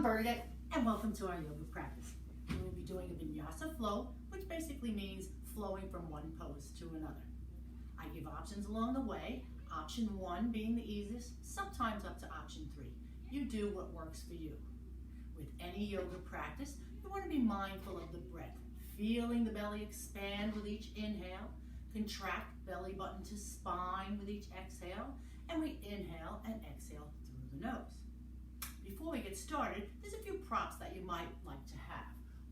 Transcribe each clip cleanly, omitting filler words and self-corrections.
I'm Bernadette, and welcome to our yoga practice. We will be doing a vinyasa flow, which basically means flowing from one pose to another. I give options along the way, option 1 being the easiest, sometimes up to option 3. You do what works for you. With any yoga practice, you want to be mindful of the breath, feeling the belly expand with each inhale, contract belly button to spine with each exhale, and we inhale and exhale through the nose. Before we get started, there's a few props that you might like to have.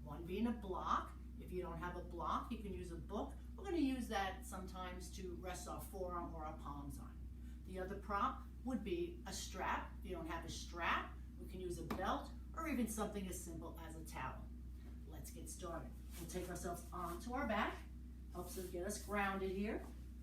One being a block. If you don't have a block, you can use a book. We're going to use that sometimes to rest our forearm or our palms on. The other prop would be a strap. If you don't have a strap, we can use a belt or even something as simple as a towel. Let's get started. We'll take ourselves onto our back. Helps us get us grounded here.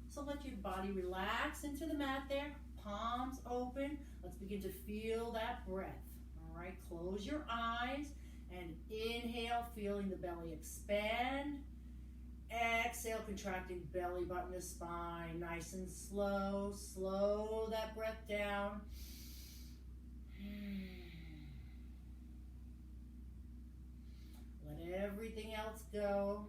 So let your body relax into the mat there. Palms open. Let's begin to feel that breath. All right, close your eyes and inhale, feeling the belly expand. Exhale, contracting belly button to spine. Nice and slow. Slow that breath down. Let everything else go.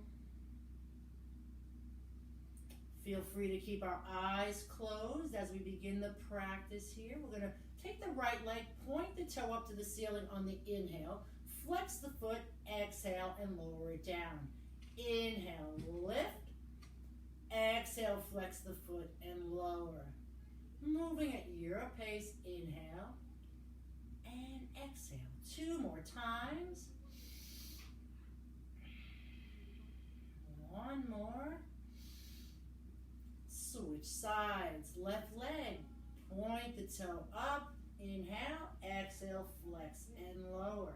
Feel free to keep our eyes closed as we begin the practice here. We're going to take the right leg, point the toe up to the ceiling on the inhale, flex the foot, exhale, and lower it down. Inhale, lift. Exhale, flex the foot and lower. Moving at your pace, inhale and exhale. 2 more times. 1 more. Switch sides, left leg, point the toe up, inhale, exhale, flex and lower.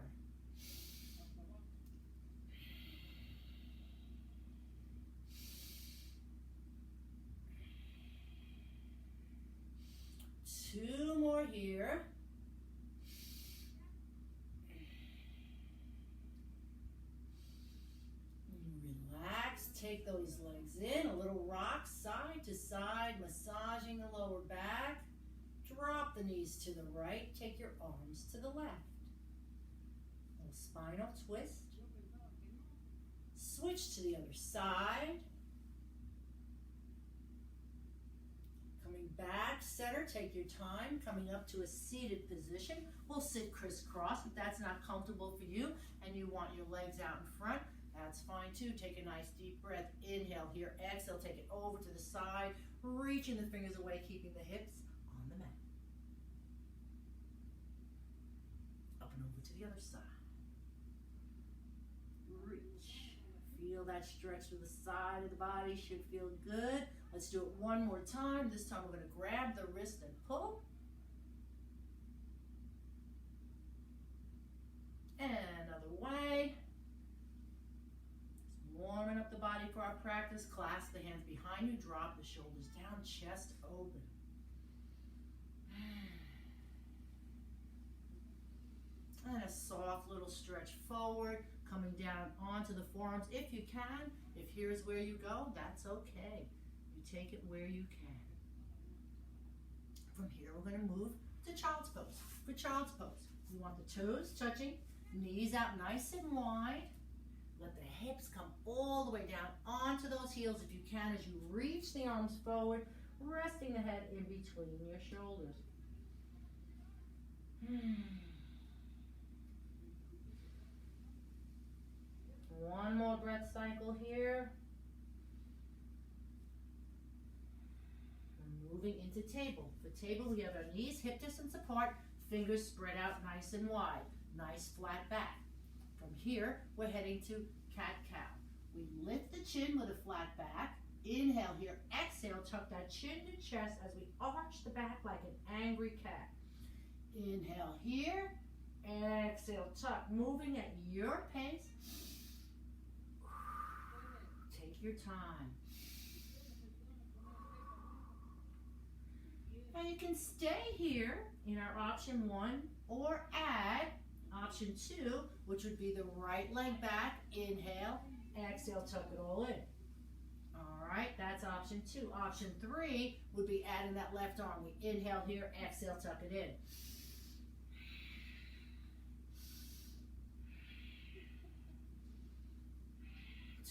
Two more here. Relax, take those legs in, a little rock side to side, massaging the lower back. Drop the knees to the right, take your arms to the left. A little spinal twist. Switch to the other side. Coming back, center, take your time, coming up to a seated position. We'll sit crisscross if that's not comfortable for you and you want your legs out in front. That's fine too. Take a nice deep breath. Inhale here. Exhale. Take it over to the side. Reaching the fingers away, keeping the hips on the mat. Up and over to the other side. Reach. Feel that stretch to the side of the body. Should feel good. Let's do it one more time. This time we're going to grab the wrist and pull. And another way. Warming up the body for our practice. Clasp the hands behind you. Drop the shoulders down. Chest open. And a soft little stretch forward. Coming down onto the forearms if you can. If here's where you go, that's okay. You take it where you can. From here, we're going to move to child's pose. For child's pose, we want the toes touching, knees out nice and wide. Let the hips come all the way down onto those heels if you can as you reach the arms forward, resting the head in between your shoulders. One more breath cycle here. We're moving into table. For table, we have our knees hip distance apart, fingers spread out nice and wide, nice flat back. From here, we're heading to cat-cow. We lift the chin with a flat back. Inhale here. Exhale, tuck that chin to chest as we arch the back like an angry cat. Inhale here. Exhale, tuck. Moving at your pace. Take your time. Now you can stay here in our option 1 or add option 2, which would be the right leg back. Inhale, exhale, tuck it all in. All right, that's option 2. Option 3 would be adding that left arm. We inhale here, exhale, tuck it in.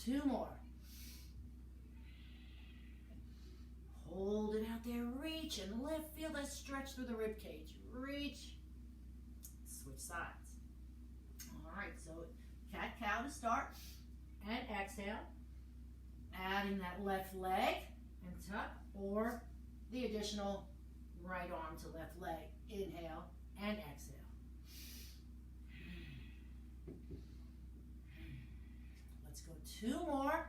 2 more. Hold it out there, reach and lift. Feel that stretch through the rib cage. Reach, switch sides. All right, so cat-cow to start, and exhale. Adding that left leg and tuck, or the additional right arm to left leg. Inhale and exhale. Let's go 2 more.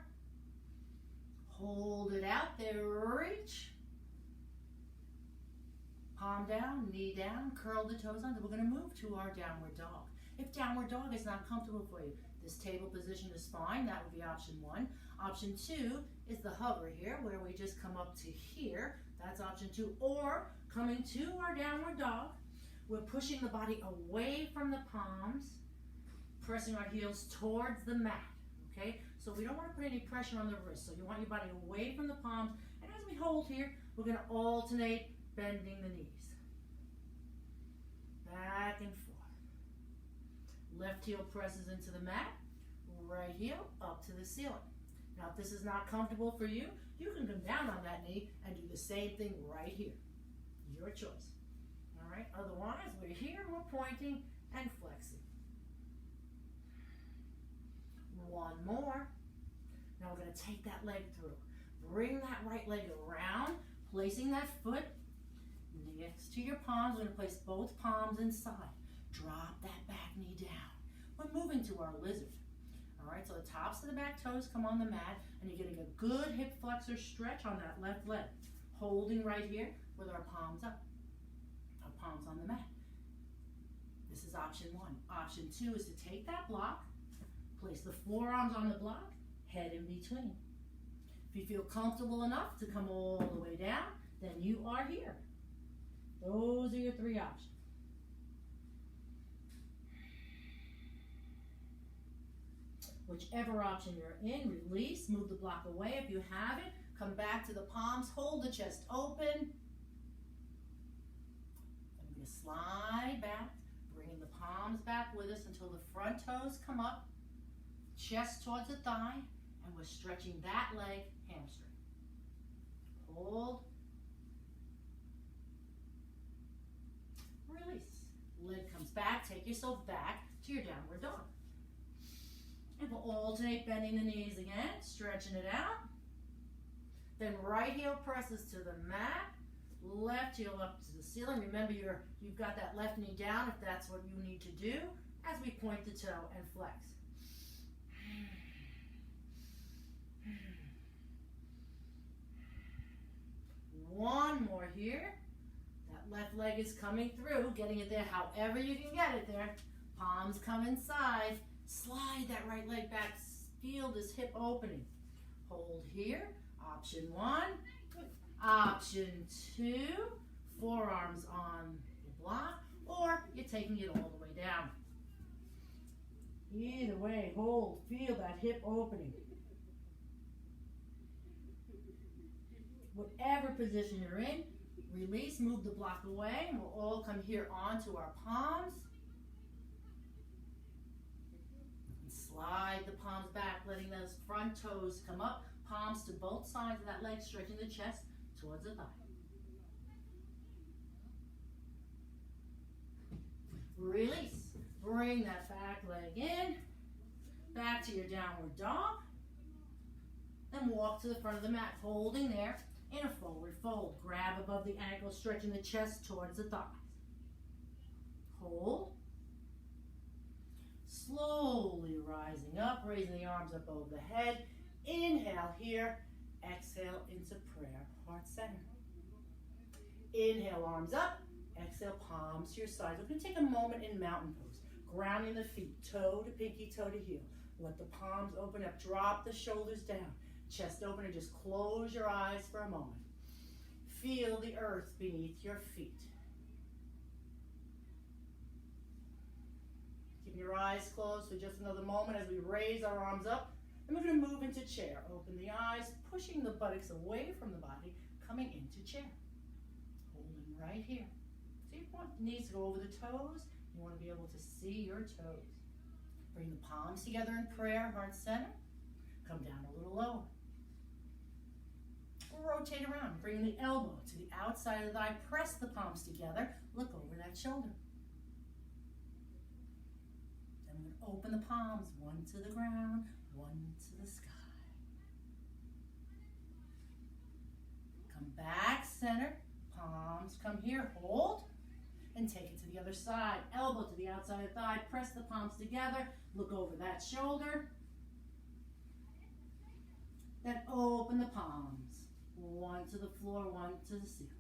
Hold it out there, reach. Palm down, knee down, curl the toes under. We're going to move to our downward dog. If downward dog is not comfortable for you, this table position is fine. That would be option 1. Option 2 is the hover here, where we just come up to here. That's option 2. Or coming to our downward dog, we're pushing the body away from the palms, pressing our heels towards the mat. Okay, so we don't want to put any pressure on the wrist. So you want your body away from the palms. And as we hold here, we're going to alternate bending the knees. Back and forth. Left heel presses into the mat. Right heel up to the ceiling. Now, if this is not comfortable for you, you can come down on that knee and do the same thing right here. Your choice. All right, otherwise, we're here, we're pointing and flexing. 1 more. Now we're going to take that leg through. Bring that right leg around, placing that foot next to your palms. We're going to place both palms inside. Drop that back knee down. We're moving to our lizard. All right, so the tops of the back toes come on the mat, and you're getting a good hip flexor stretch on that left leg. Holding right here with our palms up. Our palms on the mat. This is option 1. Option 2 is to take that block, place the forearms on the block, head in between. If you feel comfortable enough to come all the way down, then you are here. Those are your 3 options. Whichever option you're in, release, move the block away if you have it. Come back to the palms, hold the chest open. I'm going to slide back, bringing the palms back with us until the front toes come up. Chest towards the thigh, and we're stretching that leg, hamstring. Hold. Release. Leg comes back, take yourself back to your downward dog. And we'll alternate bending the knees again, stretching it out. Then right heel presses to the mat, left heel up to the ceiling. Remember you've got that left knee down if that's what you need to do as we point the toe and flex. One more here. That left leg is coming through, getting it there however you can get it there. Palms come inside. Slide that right leg back. Feel this hip opening. Hold here. Option 1. Option 2. Forearms on the block. Or you're taking it all the way down. Either way, hold. Feel that hip opening. Whatever position you're in, release, move the block away, and we'll all come here onto our palms. And slide the palms back, letting those front toes come up, palms to both sides of that leg, stretching the chest towards the thigh. Release. Bring that back leg in, back to your downward dog. Then walk to the front of the mat, holding there. In a forward fold, grab above the ankle, stretching the chest towards the thighs. Hold. Slowly rising up, raising the arms up over the head. Inhale here, exhale into prayer, heart center. Inhale, arms up, exhale, palms to your sides. We're going to take a moment in mountain pose, grounding the feet, toe to pinky, toe to heel. Let the palms open up, drop the shoulders down. Chest open and just close your eyes for a moment. Feel the earth beneath your feet. Keep your eyes closed for just another moment as we raise our arms up. And we're going to move into chair. Open the eyes, pushing the buttocks away from the body, coming into chair. Holding right here. So you want the knees to go over the toes. You want to be able to see your toes. Bring the palms together in prayer, heart center. Come down a little lower. Rotate around, bring the elbow to the outside of the thigh, press the palms together, look over that shoulder. Then we're going to open the palms, one to the ground, one to the sky. Come back, center, palms come here, hold, and take it to the other side. Elbow to the outside of the thigh, press the palms together, look over that shoulder. Then open the palms. One to the floor, one to the ceiling.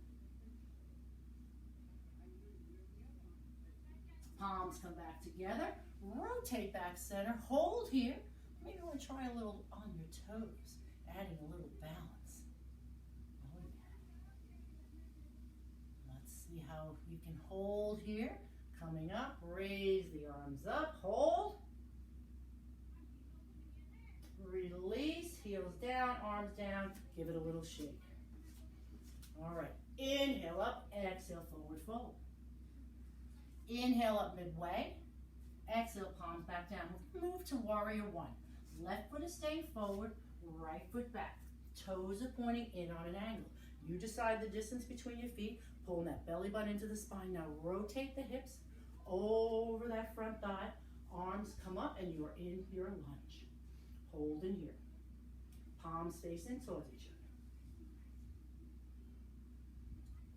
Palms come back together. Rotate back center. Hold here. Maybe you want to try a little on your toes, adding a little balance. Oh yeah. Let's see how you can hold here. Coming up, raise the arms up. Hold. Release, heels down, arms down, give it a little shake. All right, inhale up, exhale, forward fold. Inhale up midway, exhale, palms back down. Move to warrior one. Left foot is staying forward, right foot back. Toes are pointing in on an angle. You decide the distance between your feet, pulling that belly button into the spine. Now rotate the hips over that front thigh. Arms come up and you are in your lunge. Hold in here. Palms facing towards each other.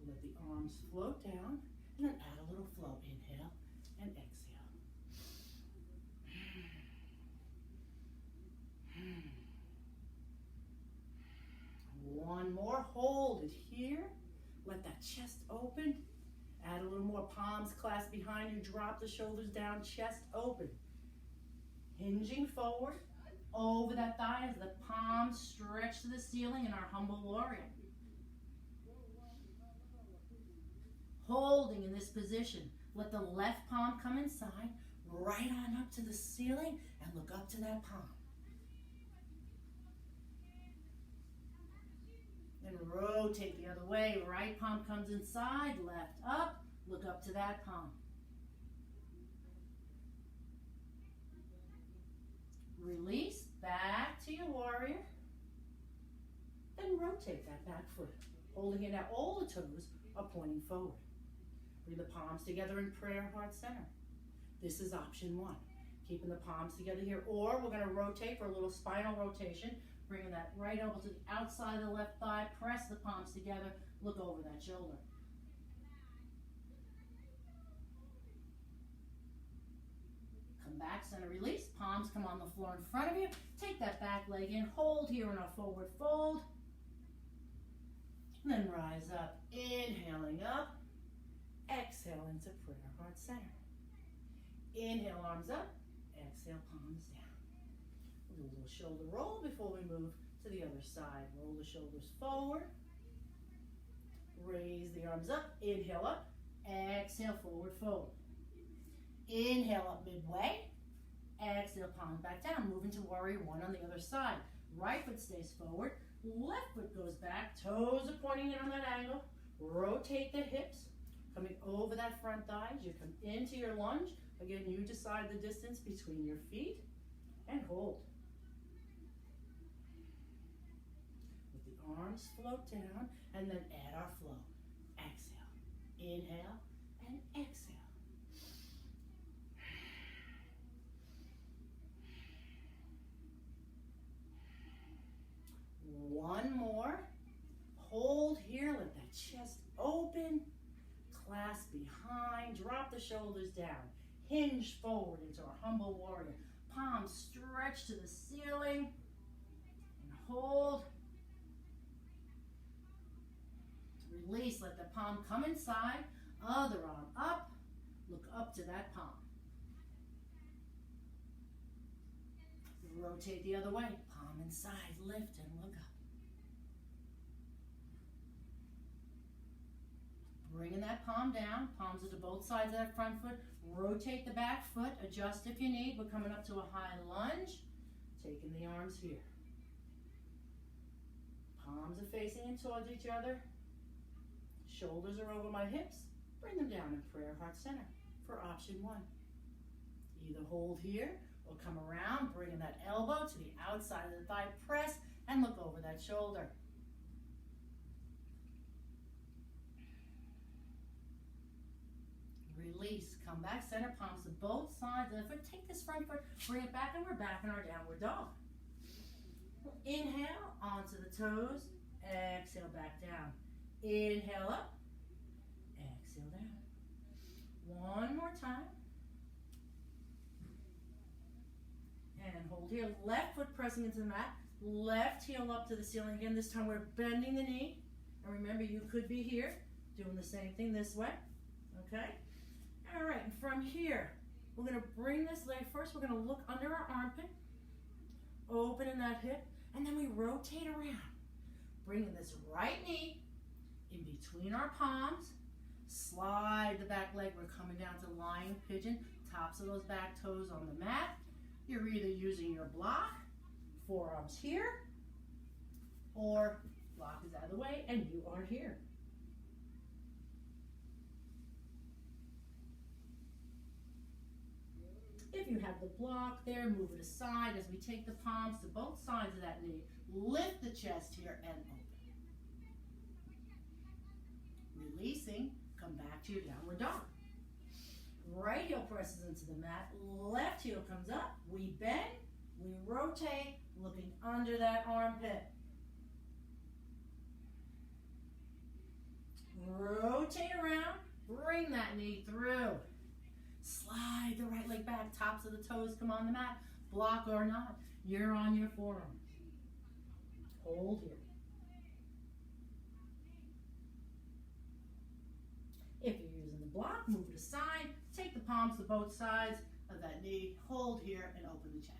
Let the arms float down and then add a little flow. Inhale and exhale. One more. Hold it here. Let that chest open. Add a little more. Palms clasped behind you. Drop the shoulders down. Chest open. Hinging forward. Over that thigh as the palms stretch to the ceiling in our humble warrior. Holding in this position. Let the left palm come inside, right on up to the ceiling, and look up to that palm. Then rotate the other way. Right palm comes inside, left up, look up to that palm. Release, back to your warrior. Then rotate that back foot. Holding it out, all the toes are pointing forward. Bring the palms together in prayer heart center. This is option one. Keeping the palms together here. Or we're going to rotate for a little spinal rotation. Bringing that right elbow to the outside of the left thigh. Press the palms together. Look over that shoulder. Come back, center release. Palms come on the floor in front of you. Take that back leg in. Hold here in our forward fold. And then rise up. Inhaling up. Exhale into prayer heart center. Inhale, arms up. Exhale, palms down. We'll do a little shoulder roll before we move to the other side. Roll the shoulders forward. Raise the arms up. Inhale up. Exhale, forward fold. Inhale up midway. Exhale, palms back down. Move into warrior one on the other side. Right foot stays forward. Left foot goes back. Toes are pointing in on that angle. Rotate the hips. Coming over that front thigh. You come into your lunge. Again, you decide the distance between your feet. And hold. Let the arms float down. And then add our flow. Exhale. Inhale and exhale. One more. Hold here. Let that chest open. Clasp behind. Drop the shoulders down. Hinge forward into our humble warrior. Palms stretch to the ceiling. And hold. Release. Let the palm come inside. Other arm up. Look up to that palm. Rotate the other way. Palm inside. Lift and look up. Bringing that palm down. Palms are to both sides of that front foot. Rotate the back foot. Adjust if you need. We're coming up to a high lunge. Taking the arms here. Palms are facing in towards each other. Shoulders are over my hips. Bring them down in prayer heart center for option one. Either hold here We'll come around, bringing that elbow to the outside of the thigh, press, and look over that shoulder. Release, come back, center palms to both sides of the foot. Take this front foot, bring it back, and we're back in our downward dog. Inhale, onto the toes, exhale back down. Inhale up, exhale down. One more time. And hold here, left foot pressing into the mat, left heel up to the ceiling again. This time we're bending the knee. And remember, you could be here, doing the same thing this way, okay? All right, and from here, we're gonna bring this leg first. We're gonna look under our armpit, opening that hip, and then we rotate around. Bringing this right knee in between our palms, slide the back leg. We're coming down to lying pigeon, tops of those back toes on the mat. You're either using your block, forearms here, or block is out of the way and you are here. If you have the block there, move it aside as we take the palms to both sides of that knee. Lift the chest here and open. Releasing, come back to your downward dog. Right heel presses into the mat, left heel comes up, we bend, we rotate, looking under that armpit. Rotate around, bring that knee through. Slide the right leg back, tops of the toes come on the mat, block or not, you're on your forearms. Hold here. If you're using the block, move it aside, take the palms to both sides of that knee, hold here and open the chest.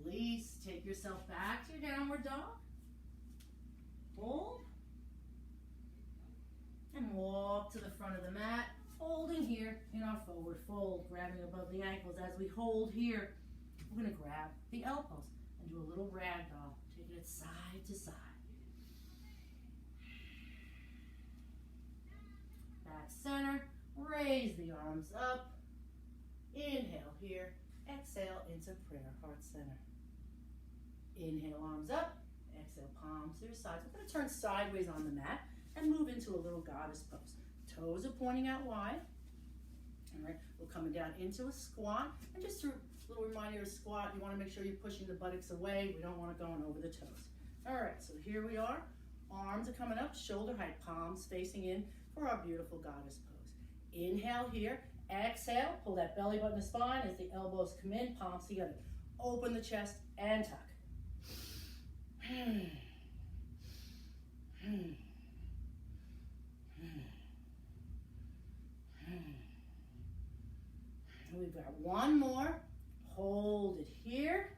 Release, take yourself back to your downward dog. Hold. And walk to the front of the mat, holding here in our forward fold, grabbing above the ankles. As we hold here, we're going to grab the elbows and do a little ragdoll, taking it side to side. Back center, raise the arms up. Inhale here, exhale into prayer, heart center. Inhale, arms up, exhale, palms to your sides. We're going to turn sideways on the mat and move into a little goddess pose. Toes are pointing out wide. All right, we're coming down into a squat. And just a little reminder of squat, you want to make sure you're pushing the buttocks away. We don't want to go over the toes. All right, so here we are. Arms are coming up, shoulder height, palms facing in for our beautiful goddess pose. Inhale here, exhale, pull that belly button to spine as the elbows come in, palms together. Open the chest and tuck. We've got one more. Hold it here.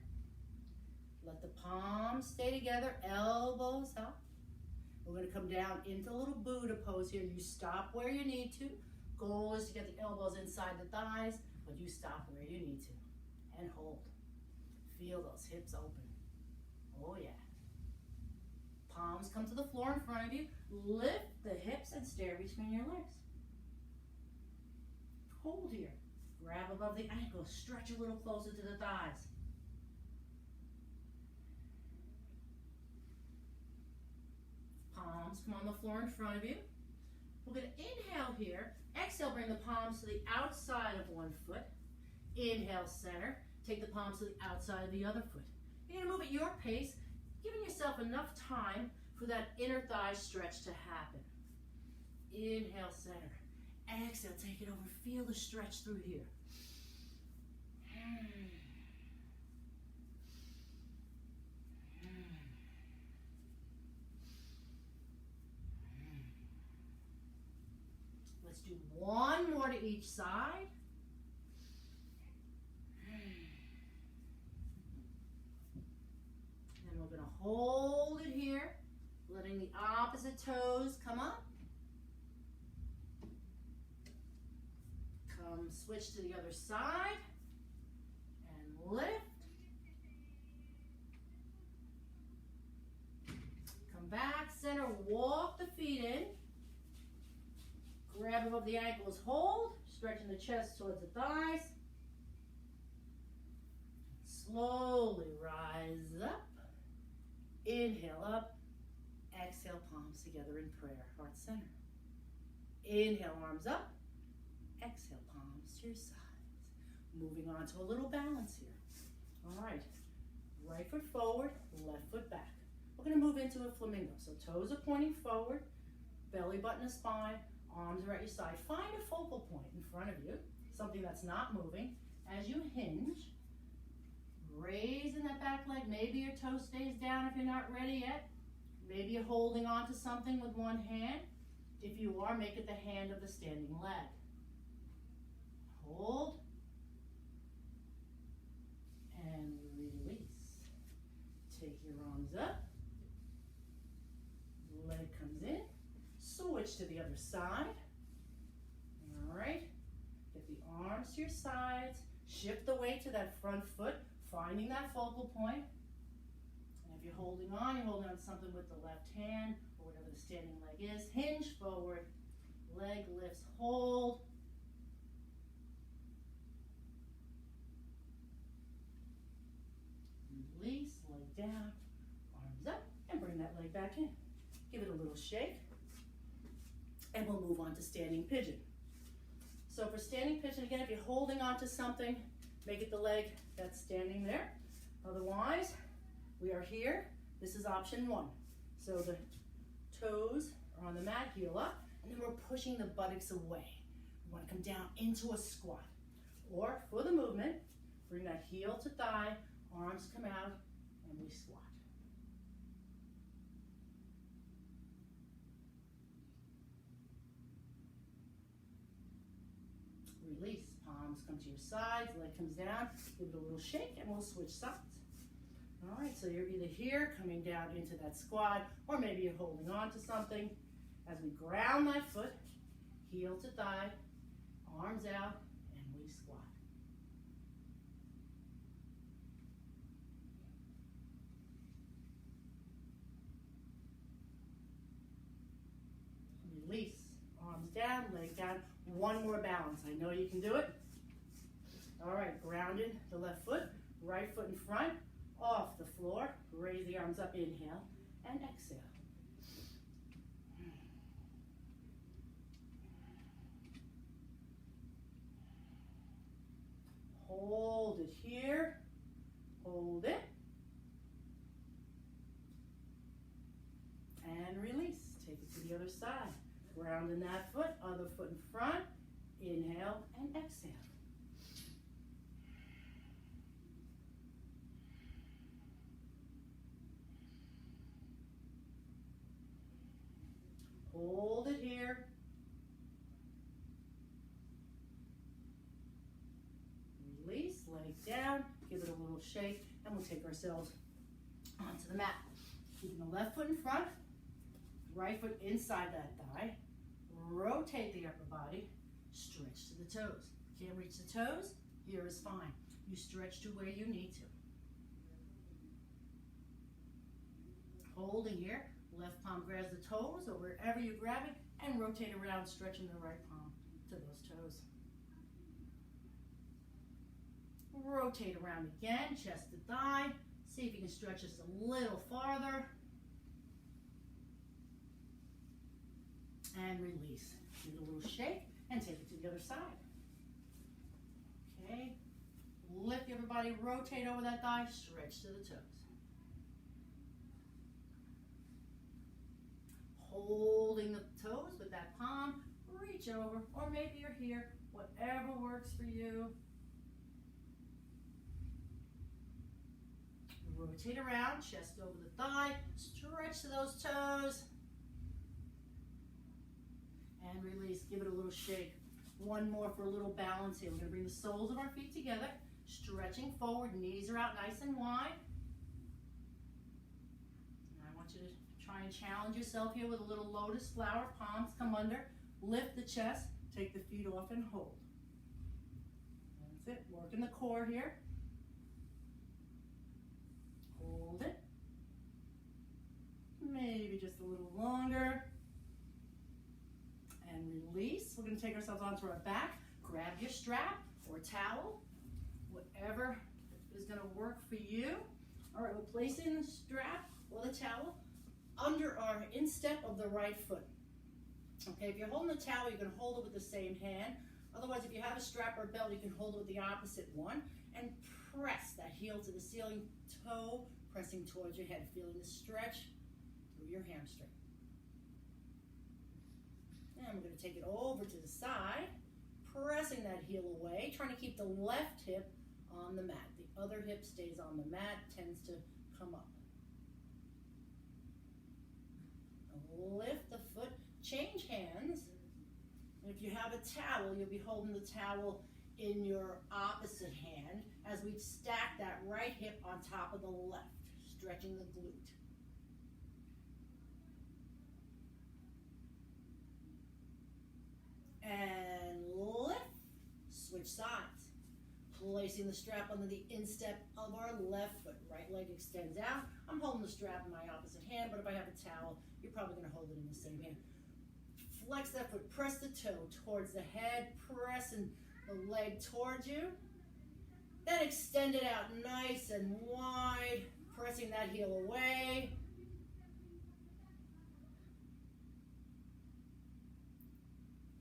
Let the palms stay together, elbows up. We're going to come down into a little Buddha pose here. You stop where you need to. Goal is to get the elbows inside the thighs, but you stop where you need to. And hold. Feel those hips open. Oh yeah. Palms come to the floor in front of you. Lift the hips and stare between your legs. Hold here. Grab above the ankles. Stretch a little closer to the thighs. Palms come on the floor in front of you. We're going to inhale here. Exhale, bring the palms to the outside of one foot. Inhale, center. Take the palms to the outside of the other foot. You're going to move at your pace, giving yourself enough time for that inner thigh stretch to happen. Inhale, center. Exhale, take it over. Feel the stretch through here. Let's do one more to each side. And we're going to hold it here, letting the opposite toes come up. Come switch to the other side and lift. Come back, center, walk the feet in. Grab above the ankles, hold, stretching the chest towards the thighs. Slowly rise up. Inhale up. Exhale, palms together in prayer, heart center. Inhale, arms up. Exhale, palms to your sides. Moving on to a little balance here. All right. Right foot forward, left foot back. We're going to move into a flamingo. So toes are pointing forward, belly button is spine, arms are at your side. Find a focal point in front of you, something that's not moving. As you hinge, raising that back leg. Maybe your toe stays down if you're not ready yet. Maybe you're holding on to something with one hand. If you are, make it the hand of the standing leg. Hold. And release. Take your arms up. Leg comes in. Switch to the other side. All right. Get the arms to your sides. Shift the weight to that front foot, finding that focal point. And if you're holding on to something with the left hand or whatever the standing leg is. Hinge forward. Leg lifts. Hold. Release. Leg down. Arms up. And bring that leg back in. Give it a little shake. And we'll move on to standing pigeon. So for standing pigeon, again, if you're holding on to something, make it the leg that's standing there. Otherwise, we are here. This is option one. So the toes are on the mat, heel up, and then we're pushing the buttocks away. We want to come down into a squat. Or for the movement, bring that heel to thigh, arms come out, and we squat. Release, palms come to your sides, leg comes down, give it a little shake, and we'll switch sides. All right, so you're either here, coming down into that squat, or maybe you're holding on to something. As we ground that foot, heel to thigh, arms out, and we squat. Release, arms down, leg down. One more balance. I know you can do it. All right, grounded the left foot, right foot in front, off the floor. Raise the arms up, inhale, and exhale. Hold it here. Hold it. And release. Take it to the other side. Grounding that foot, other foot in front. Inhale and exhale. Hold it here. Release, leg down, give it a little shake, and we'll take ourselves onto the mat. Keeping the left foot in front, right foot inside that thigh. Rotate the upper body, stretch to the toes. Can't reach the toes? Here is fine. You stretch to where you need to. Holding here, left palm grabs the toes or wherever you grab it, and rotate around, stretching the right palm to those toes. Rotate around again, chest to thigh. See if you can stretch this a little farther. And release. Give it a little shake and take it to the other side. Okay. Lift your upper body, rotate over that thigh, stretch to the toes. Holding the toes with that palm, reach over, or maybe you're here, whatever works for you. Rotate around, chest over the thigh, stretch to those toes. And release, give it a little shake. One more for a little balance here. We're going to bring the soles of our feet together, stretching forward, knees are out nice and wide. And I want you to try and challenge yourself here with a little lotus flower, palms come under, lift the chest, take the feet off and hold. That's it, working the core here. Hold it. Maybe just a little longer. And release. We're going gonna take ourselves onto our back. Grab your strap or towel, whatever is gonna work for you. All right, we're placing the strap or the towel under our instep of the right foot. Okay, if you're holding the towel, you can hold it with the same hand. Otherwise, if you have a strap or a belt, you can hold it with the opposite one and press that heel to the ceiling, toe pressing towards your head, feeling the stretch through your hamstring. And we're going to take it over to the side, pressing that heel away, trying to keep the left hip on the mat. The other hip stays on the mat, tends to come up. Lift the foot, change hands. And if you have a towel, you'll be holding the towel in your opposite hand as we stack that right hip on top of the left, stretching the glute. And lift, switch sides. Placing the strap under the instep of our left foot. Right leg extends out. I'm holding the strap in my opposite hand, but if I have a towel, you're probably going to hold it in the same hand. Flex that foot, press the toe towards the head, pressing the leg towards you. Then extend it out nice and wide, pressing that heel away.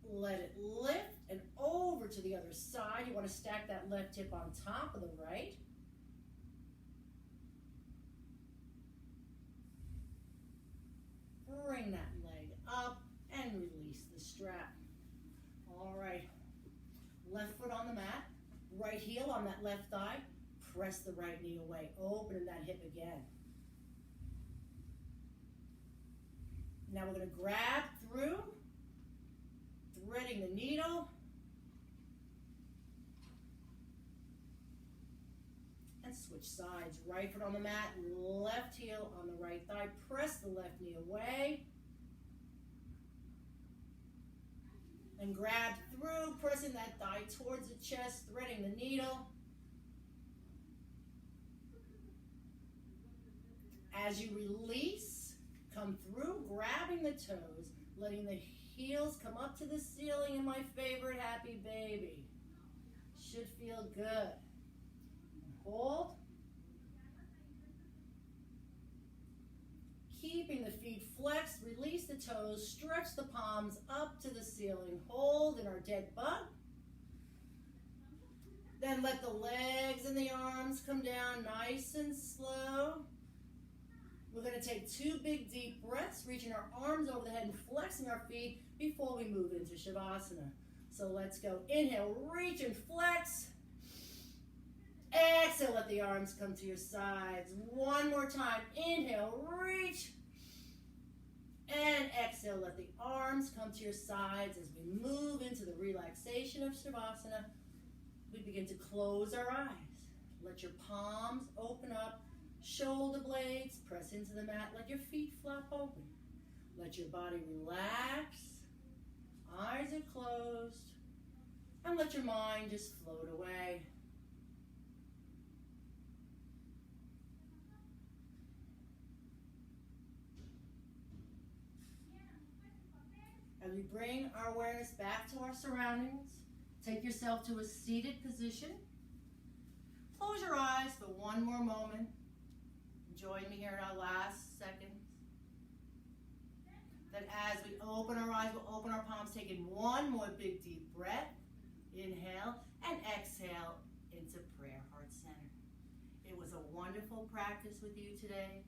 Let it lift and over to the other side. You want to stack that left hip on top of the right. Bring that leg up and release the strap. All right. Left foot on the mat. Right heel on that left thigh. Press the right knee away. Open that hip again. Now we're going to grab through, threading the needle. And switch sides. Right foot on the mat, left heel on the right thigh. Press the left knee away. And grab through, pressing that thigh towards the chest, threading the needle. As you release, come through, grabbing the toes, letting the heels come up to the ceiling in my favorite happy baby. Should feel good. Hold. Keeping the feet flexed, release the toes, stretch the palms up to the ceiling. Hold in our dead bug. Then let the legs and the arms come down nice and slow. We're going to take 2 big deep breaths, reaching our arms over the head and flexing our feet before we move into Savasana. So let's go. Inhale, reach and flex. Exhale, let the arms come to your sides. One more time. Inhale, reach. And exhale, let the arms come to your sides as we move into the relaxation of Savasana. We begin to close our eyes. Let your palms open up. Shoulder blades press into the mat. Let your feet flop open. Let your body relax. Eyes are closed. And let your mind just float away. As we bring our awareness back to our surroundings, take yourself to a seated position. Close your eyes for one more moment. Join me here in our last seconds. Then as we open our eyes, we'll open our palms, taking one more big deep breath. Inhale and exhale into Prayer Heart Center. It was a wonderful practice with you today.